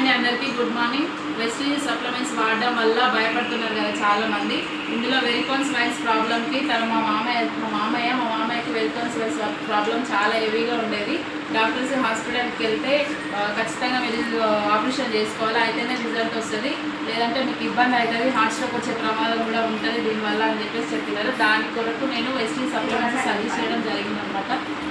అండి అందరికీ good morning. Vestige supplements వాడడం వల్ల భయపడుతున్నారు కదా చాలామంది. ఇందులో వెరికోన్స్ వైన్స్ ప్రాబ్లమ్కి మా మామయ్యకి వెరికోన్స్ వైన్స్ ప్రాబ్లం చాలా హెవీగా ఉండేది. డాక్టర్స్ హాస్పిటల్కి వెళ్తే ఖచ్చితంగా మీరు ఆపరేషన్ చేసుకోవాలి, అయితేనే రిజల్ట్ వస్తుంది, లేదంటే మీకు ఇబ్బంది అవుతుంది, హార్ట్ స్ట్రోక్ వచ్చే ప్రమాదం కూడా ఉంటుంది దీనివల్ల అని చెప్పేసి చెప్పినారు. దాని కొరకు నేను వెస్టీజ్ సప్లిమెంట్స్ సజెస్ట్ చేయడం జరిగిందనమాట.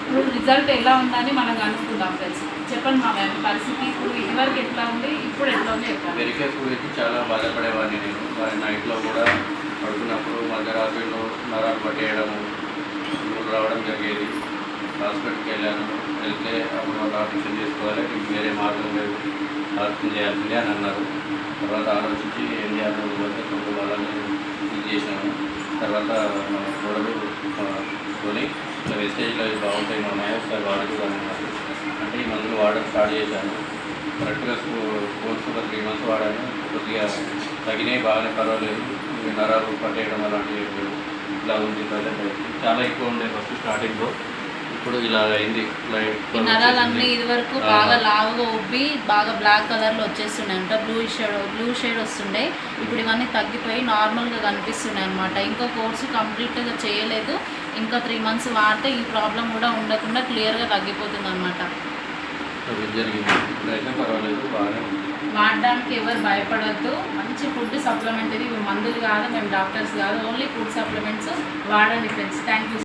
ఇప్పుడు రిజల్ట్ ఎలా ఉందని మనం అనుకుందాం ఫ్రెండ్స్. చెప్పండి మా పరిస్థితి ఇప్పుడు ఇదివరకు ఎట్లా ఉంది, ఇప్పుడు ఎట్లా ఉంది చెప్పండి. వెరికోస్ గురించి చాలా బాధపడేవాడిని నేను. నైట్లో కూడా పడుకున్నప్పుడు మధ్యరాత్రిలో నరాలు పట్టేయడము, రావడం జరిగేది. హాస్పిటల్కి వెళ్తే అప్పుడు వాళ్ళు ఆపరేషన్ చేసుకోవాలి, మీకు వేరే మార్గం లేదు, ఆపరేషన్ చేయాల్సిందే అని అన్నారు. తర్వాత ఆలోచించి ఏం చేయాలని పోతే కొంత వాళ్ళని ఇది చేశాను. తర్వాత మా గొడవలు కొని ఇట్లా వెస్టేజ్లో బాగుంటాయి మా అమ్మాయి ఒకసారి వాడుతూ అన్నారు. అంటే ఈ మందులు వాడడం స్టార్ట్ చేశాను. కరెక్ట్గా కోర్స్ ఒక 3 months వాడాను. కొద్దిగా తగినాయి, బాగానే పర్వాలేదు. నరాలు పట్టేయడం అలాంటివి ఇట్లా ఉంది. ప్రజెంట్ చాలా ఎక్కువ ఉండే ఫస్ట్ స్టార్టింగ్లో, ఇప్పుడు ఇలా అయింది. నరాలన్నీ ఇది వరకు బాగా లావుగా ఉబ్బి బాగా బ్లాక్ కలర్లో వచ్చేస్తున్నాయి అంట, బ్లూ షేడ్ వస్తుండే. ఇప్పుడు ఇవన్నీ తగ్గిపోయి నార్మల్గా కనిపిస్తున్నాయి అనమాట. ఇంకా కోర్సు కంప్లీట్గా చేయలేదు, ఇంకా 3 months వాడితే ఈ ప్రాబ్లం కూడా ఉండకుండా క్లియర్గా తగ్గిపోతుంది అనమాట. వాడడానికి ఎవరు భయపడద్దు. మంచి ఫుడ్ సప్లిమెంట్, ఇది మందులు కాదు, మేము డాక్టర్స్ కాదు, ఓన్లీ ఫుడ్ సప్లిమెంట్స్ వాడండి ఫ్రెండ్స్. Thank you.